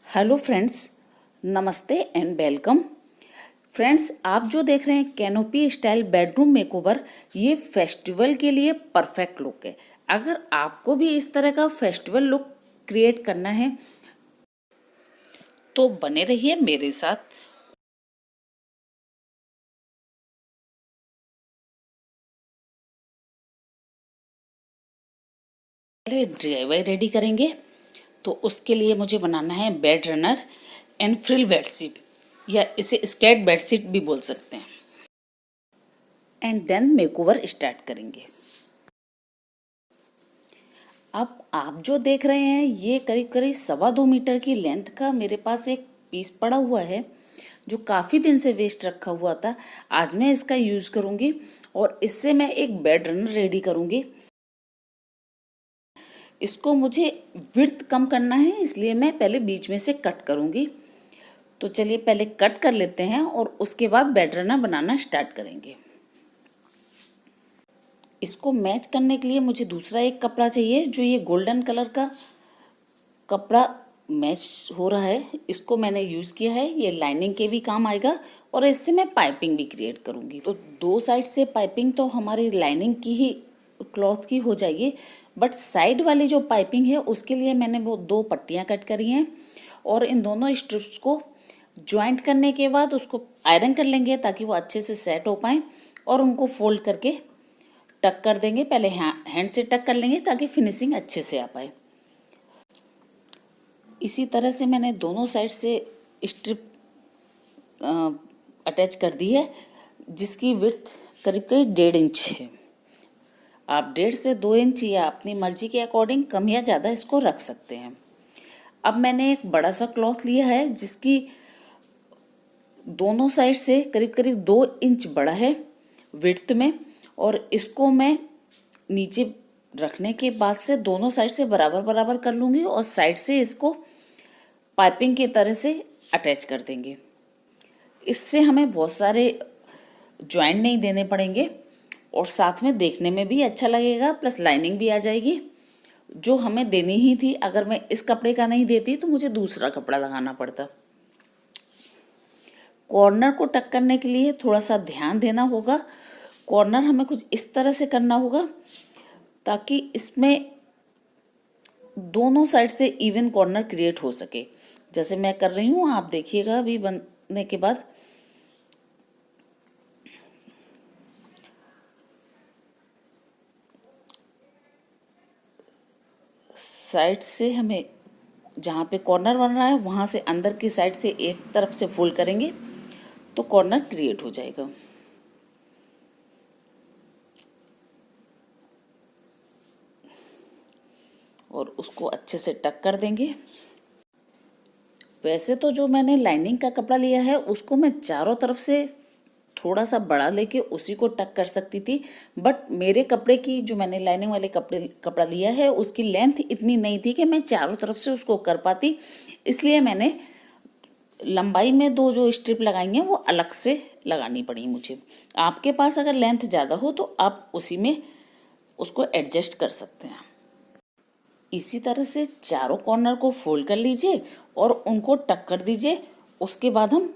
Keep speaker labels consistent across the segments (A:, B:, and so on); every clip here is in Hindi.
A: हेलो फ्रेंड्स, नमस्ते एंड वेलकम। फ्रेंड्स, आप जो देख रहे हैं कैनोपी स्टाइल बेडरूम मेकओवर, ये फेस्टिवल के लिए परफेक्ट लुक है। अगर आपको भी इस तरह का फेस्टिवल लुक क्रिएट करना है तो बने रहिए मेरे साथ। पहले DIY रेडी करेंगे तो उसके लिए मुझे बनाना है bed runner and frill bedsheet, या इसे स्केट बेडशीट भी बोल सकते हैं। एंड देन मेकओवर स्टार्ट करेंगे। अब आप जो देख रहे हैं ये करीब करीब 2.25 मीटर की लेंथ का मेरे पास एक पीस पड़ा हुआ है, जो काफ़ी दिन से वेस्ट रखा हुआ था। आज मैं इसका यूज़ करूँगी और इससे मैं एक बेड रनर रेडी करूँगी। इसको मुझे विड्थ कम करना है, इसलिए मैं पहले बीच में से कट करूँगी। तो चलिए पहले कट कर लेते हैं और उसके बाद बेड रनर बनाना स्टार्ट करेंगे। इसको मैच करने के लिए मुझे दूसरा एक कपड़ा चाहिए, जो ये गोल्डन कलर का कपड़ा मैच हो रहा है। इसको मैंने यूज़ किया है, ये लाइनिंग के भी काम आएगा और इससे मैं पाइपिंग भी क्रिएट करूँगी। तो दो साइड से पाइपिंग तो हमारी लाइनिंग की ही क्लॉथ की हो जाएगी, बट साइड वाली जो पाइपिंग है उसके लिए मैंने वो 2 पट्टियाँ कट करी हैं और इन दोनों स्ट्रिप्स को ज्वाइंट करने के बाद उसको आयरन कर लेंगे ताकि वो अच्छे से सेट हो पाएँ, और उनको फोल्ड करके टक कर देंगे। पहले हैंड से टक कर लेंगे ताकि फिनिशिंग अच्छे से आ पाए। इसी तरह से मैंने दोनों साइड से स्ट्रिप अटैच कर दी है, जिसकी विड्थ करीब करीब 1.5 इंच है। आप 1.5 से 2 इंच या अपनी मर्जी के अकॉर्डिंग कम या ज़्यादा इसको रख सकते हैं। अब मैंने एक बड़ा सा क्लॉथ लिया है जिसकी दोनों साइड से करीब करीब 2 इंच बड़ा है विड्थ में, और इसको मैं नीचे रखने के बाद से दोनों साइड से बराबर बराबर कर लूँगी और साइड से इसको पाइपिंग की तरह से अटैच कर देंगे। इससे हमें बहुत सारे जॉइंट नहीं देने पड़ेंगे और साथ में देखने में भी अच्छा लगेगा, प्लस लाइनिंग भी आ जाएगी जो हमें देनी ही थी। अगर मैं इस कपड़े का नहीं देती तो मुझे दूसरा कपड़ा लगाना पड़ता। कॉर्नर को टक करने के लिए थोड़ा सा ध्यान देना होगा। कॉर्नर हमें कुछ इस तरह से करना होगा ताकि इसमें दोनों साइड से इवन कॉर्नर क्रिएट हो सके, जैसे मैं कर रही हूँ। आप देखिएगा अभी बनने के बाद। साइड से हमें जहाँ पे कॉर्नर बन रहा है वहाँ से अंदर की साइड से एक तरफ से फोल्ड करेंगे तो कॉर्नर क्रिएट हो जाएगा। और उसको अच्छे से टक कर देंगे। वैसे तो जो मैंने लाइनिंग का कपड़ा लिया है उसको मैं चारों तरफ से थोड़ा सा बड़ा लेके उसी को टक कर सकती थी, बट मेरे कपड़े की जो मैंने लाइनिंग वाले कपड़ा लिया है उसकी लेंथ इतनी नहीं थी कि मैं चारों तरफ से उसको कर पाती। इसलिए मैंने लंबाई में 2 जो स्ट्रिप लगाई हैं वो अलग से लगानी पड़ी मुझे। आपके पास अगर लेंथ ज़्यादा हो तो आप उसी में उसको एडजस्ट कर सकते हैं। इसी तरह से चारों कॉर्नर को फोल्ड कर लीजिए और उनको टक कर दीजिए। उसके बाद हम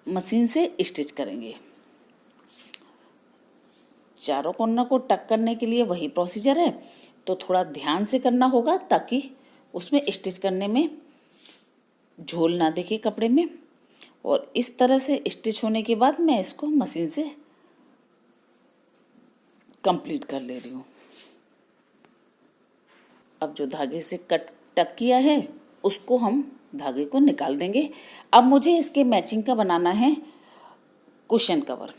A: मशीन से स्टिच करेंगे। चारों कॉर्नर को टक करने के लिए वही प्रोसीजर है, तो थोड़ा ध्यान से करना होगा ताकि उसमें स्टिच करने में झोल ना दिखे कपड़े में। और इस तरह से स्टिच होने के बाद मैं इसको मशीन से कंप्लीट कर ले रही हूँ। अब जो धागे से टक किया है उसको हम धागे को निकाल देंगे। अब मुझे इसके मैचिंग का बनाना है कुशन कवर।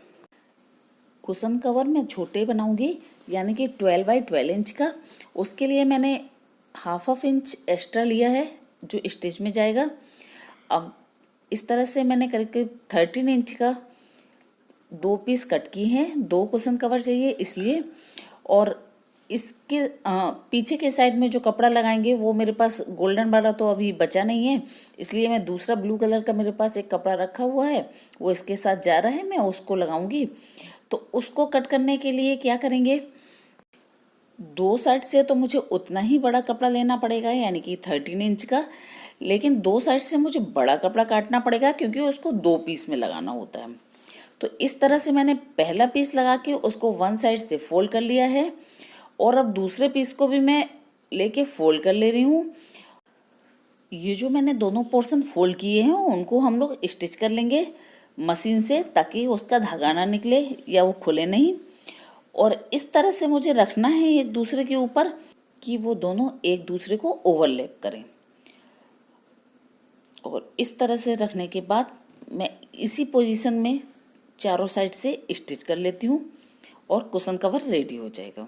A: कुशन कवर मैं छोटे बनाऊंगी, यानी कि 12 बाई 12 इंच का। उसके लिए मैंने हाफ इंच एक्स्ट्रा लिया है जो स्टिच में जाएगा। अब इस तरह से मैंने करीब करीब 13 इंच का 2 पीस कट किए हैं। 2 कुशन कवर चाहिए इसलिए। और इसके पीछे के साइड में जो कपड़ा लगाएंगे वो मेरे पास गोल्डन वाला तो अभी बचा नहीं है, इसलिए मैं दूसरा ब्लू कलर का मेरे पास एक कपड़ा रखा हुआ है, वो इसके साथ जा रहा है, मैं उसको लगाऊंगी। तो उसको कट करने के लिए क्या करेंगे, दो साइड से तो मुझे उतना ही बड़ा कपड़ा लेना पड़ेगा, यानी कि 13 इंच का, लेकिन दो साइड से मुझे बड़ा कपड़ा काटना पड़ेगा क्योंकि उसको दो पीस में लगाना होता है। तो इस तरह से मैंने पहला पीस लगा के उसको वन साइड से फोल्ड कर लिया है और अब दूसरे पीस को भी मैं लेके फोल्ड कर ले रही हूँ। ये जो मैंने दोनों पोर्शन फोल्ड किए हैं उनको हम लोग स्टिच कर लेंगे मशीन से, ताकि उसका धागा ना निकले या वो खुले नहीं। और इस तरह से मुझे रखना है एक दूसरे के ऊपर कि वो दोनों एक दूसरे को ओवरलैप करें। और इस तरह से रखने के बाद मैं इसी पोजीशन में चारों साइड से स्टिच कर लेती हूँ और कुशन कवर रेडी हो जाएगा।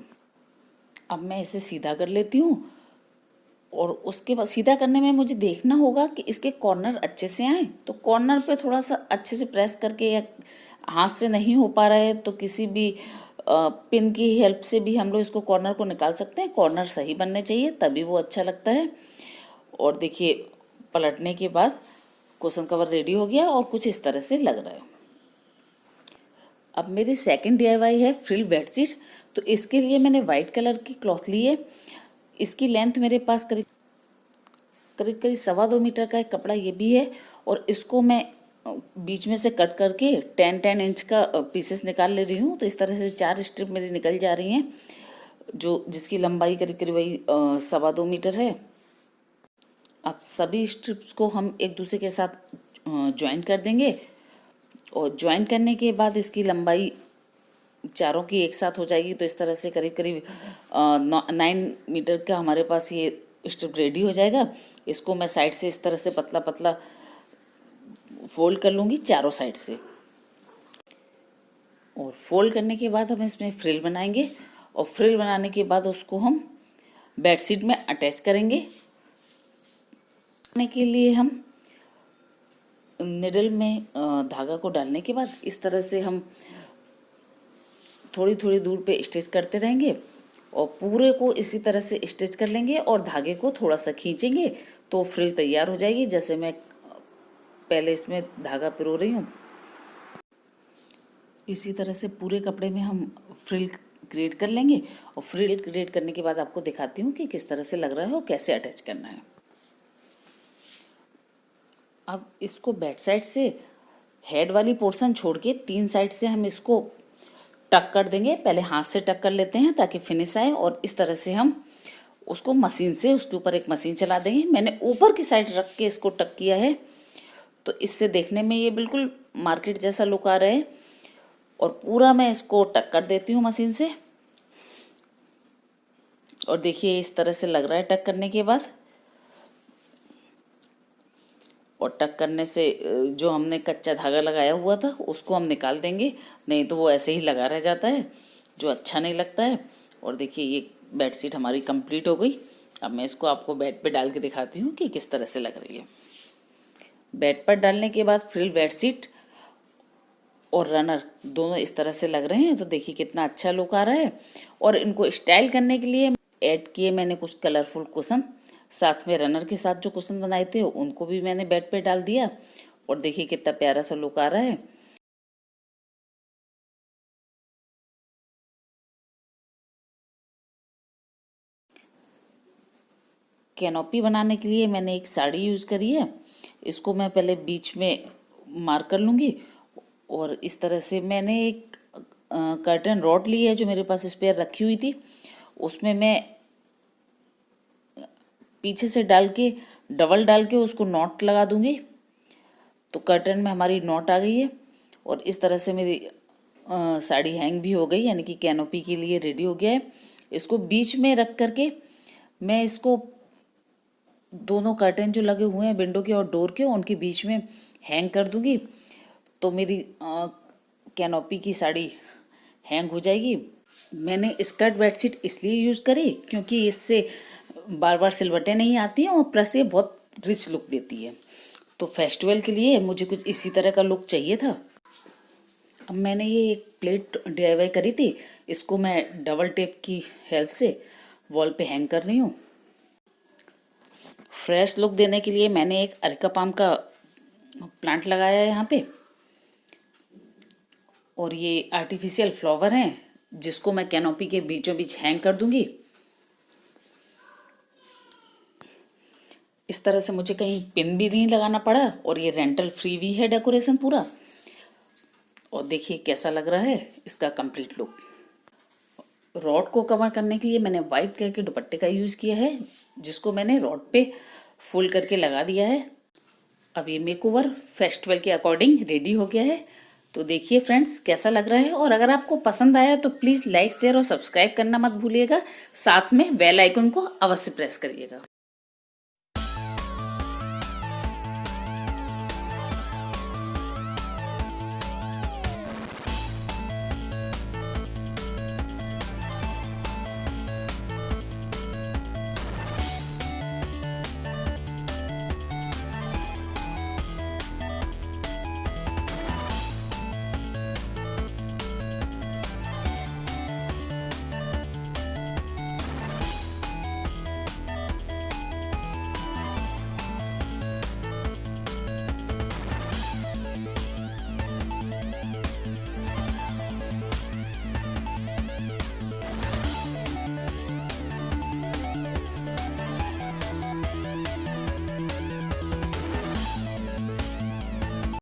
A: अब मैं इसे सीधा कर लेती हूँ और उसके बाद सीधा करने में मुझे देखना होगा कि इसके कॉर्नर अच्छे से आए। तो कॉर्नर पे थोड़ा सा अच्छे से प्रेस करके, या हाथ से नहीं हो पा रहा है तो किसी भी पिन की हेल्प से भी हम लोग इसको कॉर्नर को निकाल सकते हैं। कॉर्नर सही बनने चाहिए तभी वो अच्छा लगता है। और देखिए पलटने के बाद कुशन कवर रेडी हो गया और कुछ इस तरह से लग रहा है। अब मेरी सेकंड DIY है फ्रिल बेडशीट। तो इसके लिए मैंने वाइट कलर की क्लॉथ ली है। इसकी लेंथ मेरे पास करीब करीब करीब 2.25 मीटर का एक कपड़ा ये भी है। और इसको मैं बीच में से कट करके 10 इंच का पीसेस निकाल ले रही हूँ। तो इस तरह से 4 स्ट्रिप मेरी निकल जा रही हैं, जो जिसकी लंबाई करीब करीब वही 2.25 मीटर है। अब सभी स्ट्रिप्स को हम एक दूसरे के साथ ज्वाइन कर देंगे और ज्वाइन करने के बाद इसकी लंबाई चारों की एक साथ हो जाएगी। तो इस तरह से करीब करीब 9 मीटर का हमारे पास ये स्ट्रिप रेडी हो जाएगा। इसको मैं साइड से इस तरह से पतला पतला फोल्ड कर लूँगी चारों साइड से। और फोल्ड करने के बाद हम इसमें फ्रिल बनाएंगे और फ्रिल बनाने के बाद उसको हम बेडशीट में अटैच करेंगे। करने के लिए हम निडल में धागा को डालने के बाद इस तरह से हम थोड़ी थोड़ी दूर पे स्टिच करते रहेंगे और पूरे को इसी तरह से स्टिच कर लेंगे और धागे को थोड़ा सा खींचेंगे तो फ्रिल तैयार हो जाएगी। जैसे मैं पहले इसमें धागा पिरो रही हूँ, इसी तरह से पूरे कपड़े में हम फ्रिल क्रिएट कर लेंगे। और फ्रिल क्रिएट करने के बाद आपको दिखाती हूँ कि किस तरह से लग रहा है और कैसे अटैच करना है। अब इसको बैक साइड से हेड वाली पोर्शन छोड़ के 3 साइड से हम इसको टक कर देंगे। पहले हाथ से टक कर लेते हैं ताकि फिनिश आए और इस तरह से हम उसको मशीन से उसके ऊपर एक मशीन चला देंगे। मैंने ऊपर की साइड रख के इसको टक किया है तो इससे देखने में ये बिल्कुल मार्केट जैसा लुक आ रहा है। और पूरा मैं इसको टक कर देती हूँ मशीन से और देखिए इस तरह से लग रहा है टक करने के बाद। और टक करने से जो हमने कच्चा धागा लगाया हुआ था उसको हम निकाल देंगे, नहीं तो वो ऐसे ही लगा रह जाता है जो अच्छा नहीं लगता है। और देखिए ये बेडशीट हमारी कंप्लीट हो गई। अब मैं इसको आपको बेड पे डाल के दिखाती हूँ कि किस तरह से लग रही है। बेड पर डालने के बाद फ्रिल बेडशीट और रनर दोनों इस तरह से लग रहे हैं। तो देखिए कितना अच्छा लुक आ रहा है। और इनको स्टाइल करने के लिए ऐड किए मैंने कुछ कलरफुल कुशन, साथ में रनर के साथ जो कुशन बनाए थे उनको भी मैंने बेड पे डाल दिया। और देखिए कितना प्यारा सा लुक आ रहा है। कैनोपी बनाने के लिए मैंने एक साड़ी यूज़ करी है। इसको मैं पहले बीच में मार्क कर लूँगी और इस तरह से मैंने एक कर्टन रॉड ली है जो मेरे पास स्पेयर रखी हुई थी। उसमें मैं पीछे से डाल के डबल डाल के उसको नॉट लगा दूँगी। तो कर्टन में हमारी नॉट आ गई है और इस तरह से मेरी साड़ी हैंग भी हो गई, यानी कि कैनोपी के लिए रेडी हो गया है। इसको बीच में रख करके मैं इसको दोनों कर्टन जो लगे हुए हैं विंडो के और डोर के उनके बीच में हैंग कर दूंगी। तो मेरी कैनोपी की साड़ी हैंग हो जाएगी। मैंने स्कर्ट बेडशीट इसलिए यूज़ करी क्योंकि इससे बार बार सिलवटें नहीं आती हैं और प्लस ये बहुत रिच लुक देती है। तो फेस्टिवल के लिए मुझे कुछ इसी तरह का लुक चाहिए था। अब मैंने ये एक प्लेट DIY करी थी, इसको मैं डबल टेप की हेल्प से वॉल पे हैंग कर रही हूँ। फ्रेश लुक देने के लिए मैंने एक अरेका पाम का प्लांट लगाया है यहाँ पे और ये आर्टिफिशियल फ्लावर हैं जिसको मैं कैनोपी के बीचों बीच हैंग कर दूंगी। इस तरह से मुझे कहीं पिन भी नहीं लगाना पड़ा और ये रेंटल फ्री भी है डेकोरेशन पूरा। और देखिए कैसा लग रहा है इसका कंप्लीट लुक। रॉड को कवर करने के लिए मैंने वाइट कलर के दुपट्टे का यूज़ किया है, जिसको मैंने रॉड पे फोल्ड करके लगा दिया है। अब ये मेकओवर फेस्टिवल के अकॉर्डिंग रेडी हो गया है। तो देखिए फ्रेंड्स कैसा लग रहा है, और अगर आपको पसंद आया तो प्लीज़ लाइक शेयर और सब्सक्राइब करना मत भूलिएगा। साथ में बेल आइकन को अवश्य प्रेस करिएगा।